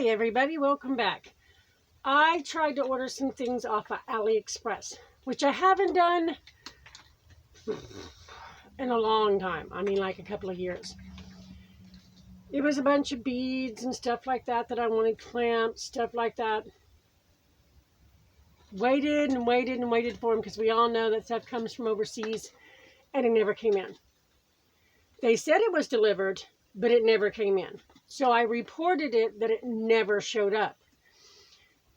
Hi everybody, welcome back. I tried to order some things off of RAliexpress, which I haven't done in a long time. I mean like a couple of years. It was a bunch of beads and stuff like that I wanted, clamps, stuff like that. Waited and waited and waited for them because we all know that stuff comes from overseas and it never came in. They said it was delivered, but it never came in. So I reported it that it never showed up.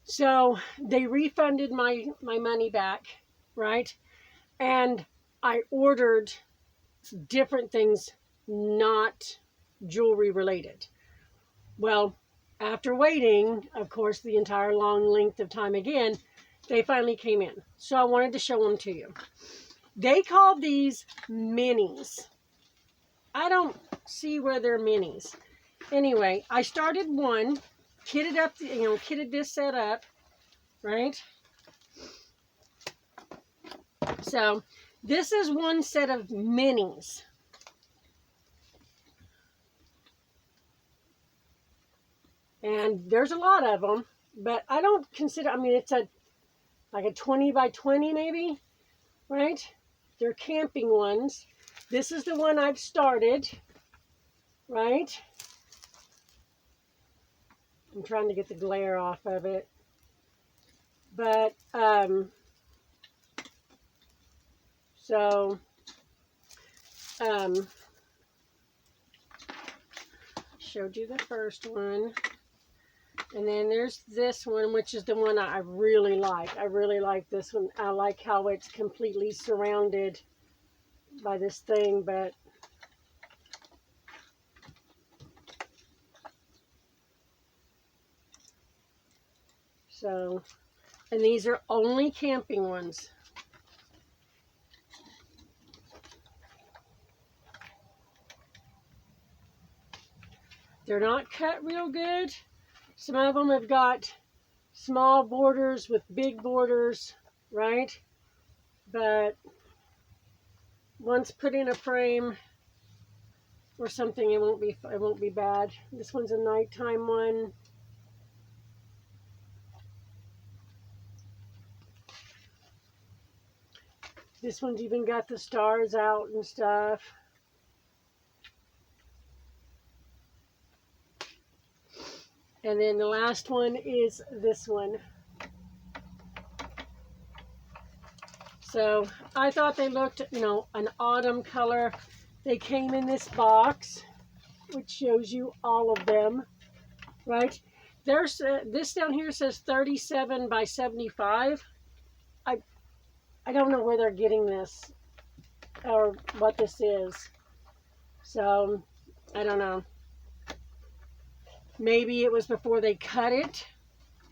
So they refunded my money back, right? And I ordered different things, not jewelry related. Well, after waiting, of course, the entire long length of time again, they finally came in. So I wanted to show them to you. They called these minis. I don't see where they're minis. Anyway, I started one, kitted up, kitted this set up, right? So this is one set of minis. And there's a lot of them, but I don't consider, I mean, it's like a 20 by 20 maybe, right? They're camping ones. This is the one I've started, right? I'm trying to get the glare off of it. But, showed you the first one. And then there's this one, which is the one I really like. I really like this one. I like how it's completely surrounded by this thing, but so, and these are only camping ones. They're not cut real good. Some of them have got small borders with big borders, right? But once put in a frame or something, it won't be bad. This one's a nighttime one. This one's even got the stars out and stuff. And then the last one is this one. So I thought they looked, an autumn color. They came in this box, which shows you all of them, right? There's this down here says 37 by 75. I don't know where they're getting this or what this is. So I don't know. Maybe it was before they cut it,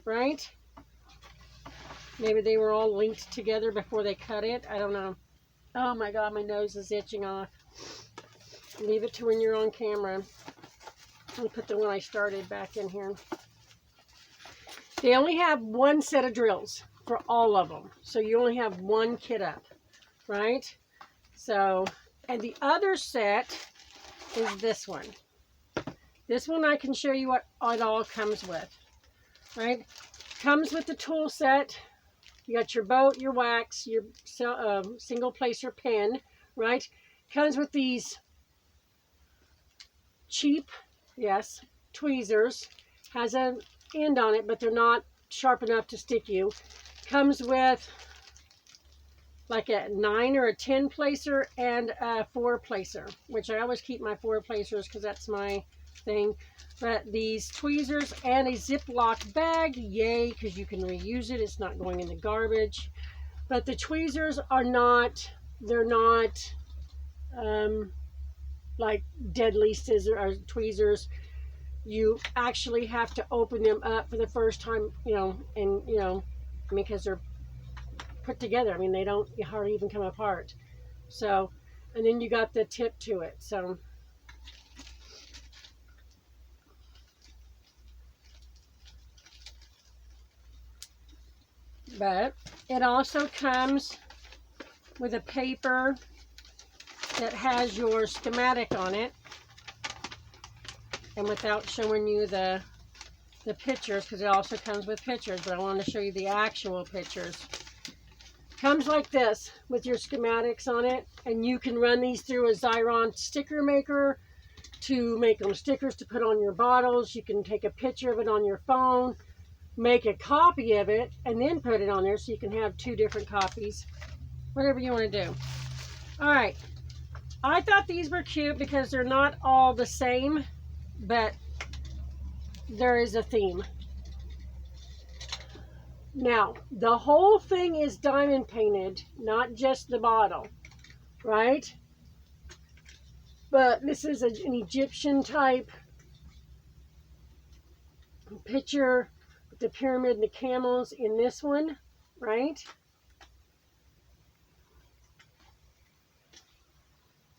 right? Maybe they were all linked together before they cut it. I don't know. Oh my God, my nose is itching off. Leave it to when you're on camera. Let me put the one I started back in here. They only have one set of drills for all of them. So you only have one kit up, right? So, and the other set is this one. This one I can show you what it all comes with, right? Comes with the tool set. You got your boat, your wax, your single placer pen, right? Comes with these cheap, yes, tweezers. Has an end on it, but they're not sharp enough to stick you. Comes with like a 9 or a 10 placer and a 4 placer, which I always keep my 4 placers because that's my thing. But these tweezers and a Ziploc bag, yay, because you can reuse it. It's not going in the garbage. But the tweezers are not, they're not like deadly scissors or tweezers. You actually have to open them up for the first time, because they're put together. I mean, they don't hardly even come apart. So, and then you got the tip to it. So, but it also comes with a paper that has your schematic on it. And without showing you the the pictures, because it also comes with pictures, but I want to show you the actual pictures. Comes like this with your schematics on it, and you can run these through a Xyron sticker maker to make them stickers to put on your bottles. You can take a picture of it on your phone, make a copy of it, and then put it on there so you can have 2 different copies, whatever you want to do. All right, I thought these were cute because they're not all the same, but there is a theme. Now, the whole thing is diamond painted, not just the bottle, right? But this is an Egyptian type picture with the pyramid and the camels in this one, right?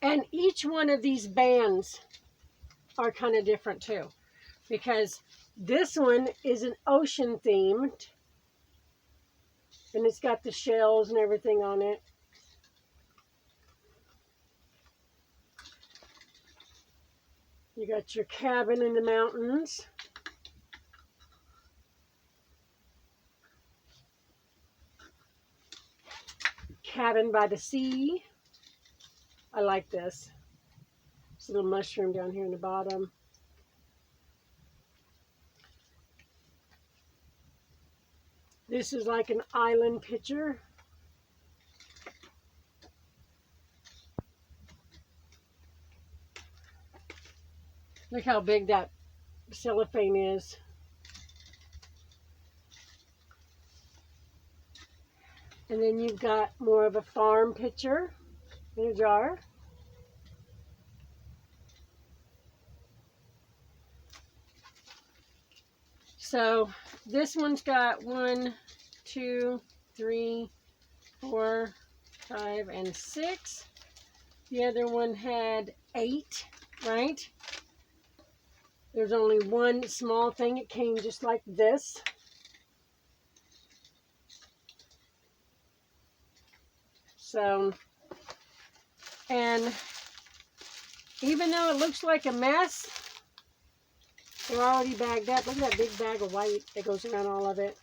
And each one of these bands are kind of different too, because this one is an ocean themed, and it's got the shells and everything on it. You got your cabin in the mountains. Cabin by the sea. I like this. There's a little mushroom down here in the bottom. This is like an island picture. Look how big that cellophane is. And then you've got more of a farm picture in a jar. So this one's got 1, 2, 3, 4, 5, and 6. The other one had 8, right? There's only one small thing. It came just like this. So, and even though it looks like a mess, they're already bagged up. Look at that big bag of white that goes around all of it.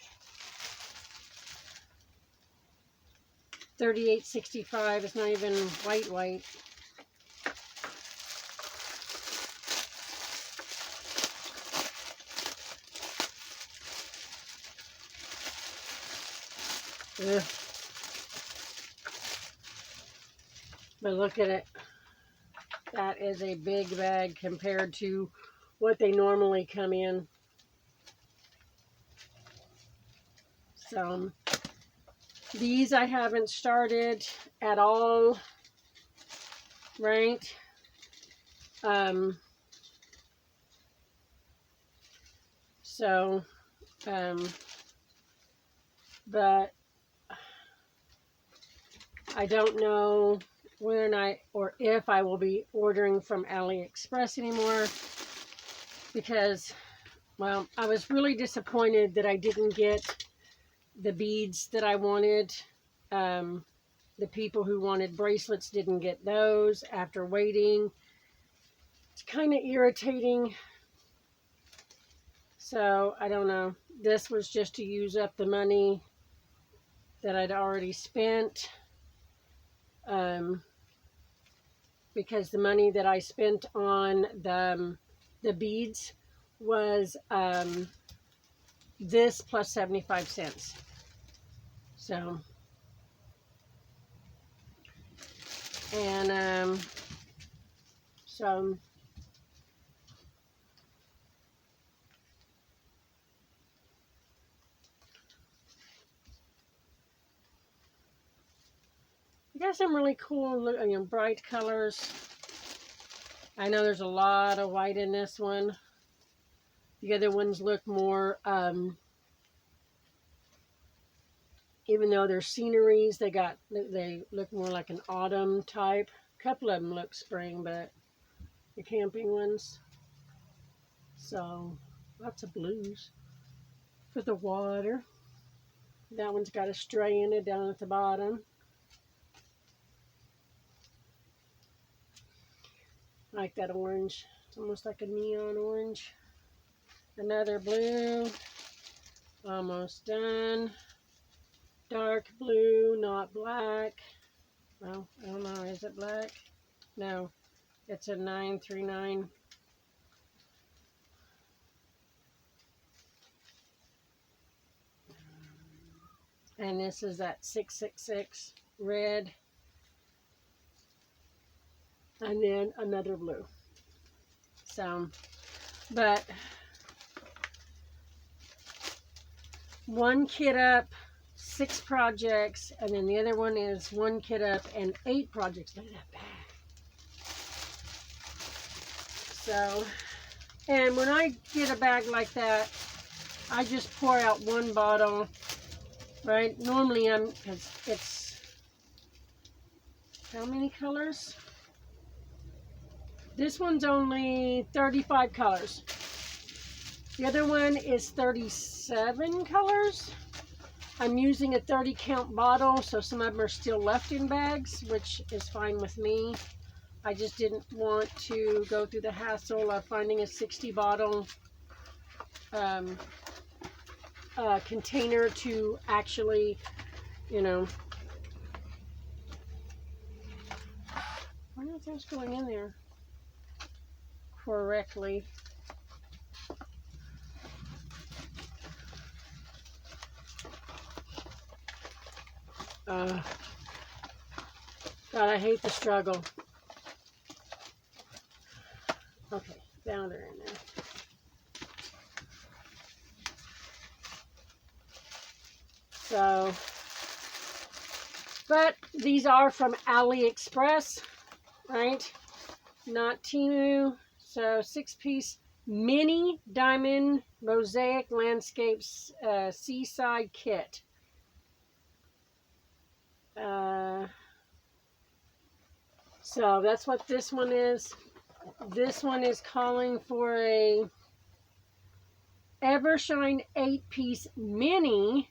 $38.65. It's not even white. Ugh. But look at it. That is a big bag compared to what they normally come in. So these I haven't started at all, right? But I don't know when or if I will be ordering from RAliexpress anymore, because, well, I was really disappointed that I didn't get the beads that I wanted. The people who wanted bracelets didn't get those after waiting. It's kind of irritating. So, I don't know. This was just to use up the money that I'd already spent. Because the money that I spent on the beads was this plus 75 cents. So, and so you got some really cool, bright colors. I know there's a lot of white in this one. The other ones look more, even though they're sceneries, they look more like an autumn type. A couple of them look spring, but the camping ones. So, lots of blues for the water. That one's got a stray in it down at the bottom. I like that orange. It's almost like a neon orange. Another blue. Almost done. Dark blue, not black. Well, I don't know. Is it black? No. It's a 939. And this is that 666 red. And then another blue. So, but one kit up, 6 projects, and then the other one is 1 kit up and 8 projects. Look at that bag. So, and when I get a bag like that, I just pour out 1 bottle, right? Normally because it's, how many colors? This one's only 35 colors. The other one is 37 colors. I'm using a 30 count bottle, so some of them are still left in bags, which is fine with me. I just didn't want to go through the hassle of finding a 60 bottle container to actually, you know. I wonder if that's going in there correctly. God, I hate the struggle. Okay, now they're in there. So, but these are from AliExpress, right? Not Temu. So 6-piece mini diamond mosaic landscapes seaside kit. So that's what this one is. This one is calling for a Evershine 8-piece mini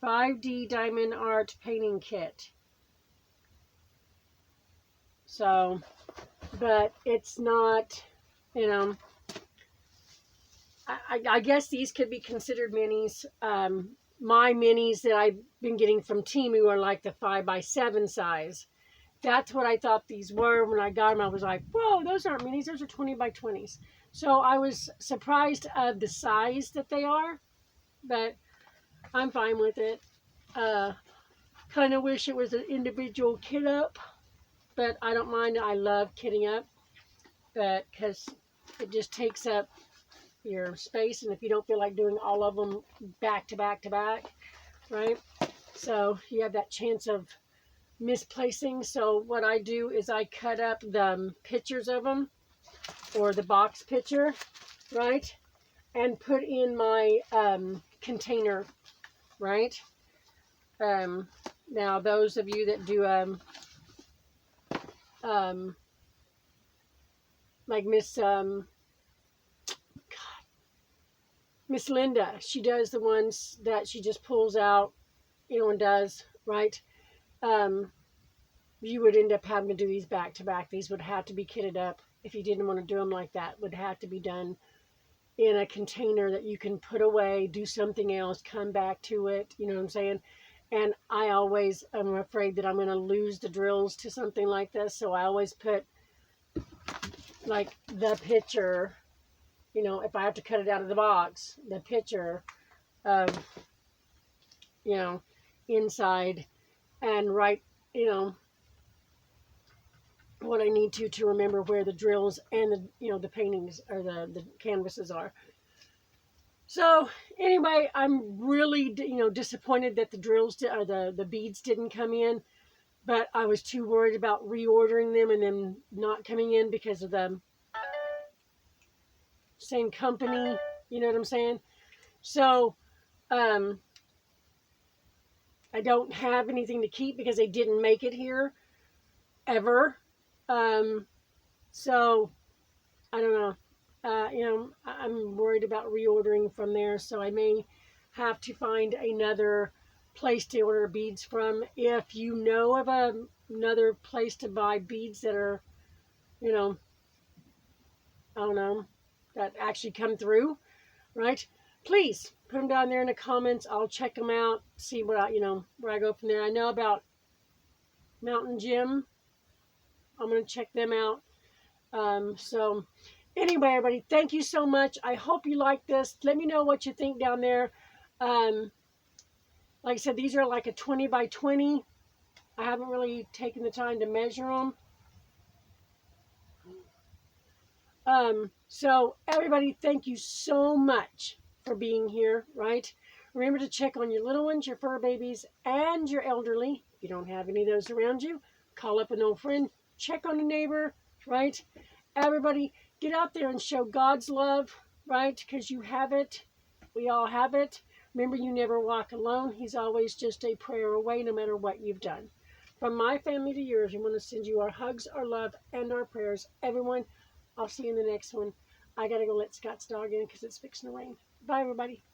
5D diamond art painting kit. So, but it's not, you know, I guess these could be considered minis. My minis that I've been getting from Temu are like the 5x7 size. That's what I thought these were. When I got them, I was like, whoa, those aren't minis. Those are 20x20s. So I was surprised of the size that they are, but I'm fine with it. Kind of wish it was an individual kit up, but I don't mind. I love kitting up, but because it just takes up your space, and if you don't feel like doing all of them back to back to back, right? So you have that chance of misplacing. So what I do is I cut up the pictures of them, or the box picture, right, and put in my container, right? Now those of you that do like Miss Linda, she does the ones that she just pulls out, you know, and does, right? You would end up having to do these back to back. These would have to be kitted up. If you didn't want to do them like that, would have to be done in a container that you can put away, do something else, come back to it, you know what I'm saying? And I always am afraid that I'm going to lose the drills to something like this, so I always put like the picture, you know, if I have to cut it out of the box, the picture of, you know, inside, and write, you know, what I need to remember where the drills and the, you know, the paintings or the canvases are. So anyway, I'm really, you know, disappointed that the drills or the beads didn't come in, but I was too worried about reordering them and them not coming in because of the same company, you know what I'm saying? So I don't have anything to keep because they didn't make it here ever. So I don't know. You know, I'm worried about reordering from there, so I may have to find another place to order beads from. If you know of another place to buy beads that are, you know, I don't know, that actually come through, right? Please put them down there in the comments. I'll check them out, see what I, where I go from there. I know about Mountain Gym. I'm going to check them out. So anyway, everybody, thank you so much. I hope you like this. Let me know what you think down there. Like I said, these are like a 20 by 20. I haven't really taken the time to measure them. So everybody, thank you so much for being here, right? Remember to check on your little ones, your fur babies, and your elderly. If you don't have any of those around you, call up an old friend, check on a neighbor, right? Everybody, get out there and show God's love, right? Because you have it. We all have it. Remember, you never walk alone. He's always just a prayer away, no matter what you've done. From my family to yours, we want to send you our hugs, our love, and our prayers. Everyone, I'll see you in the next one. I got to go let Scott's dog in because it's fixing to rain. Bye, everybody.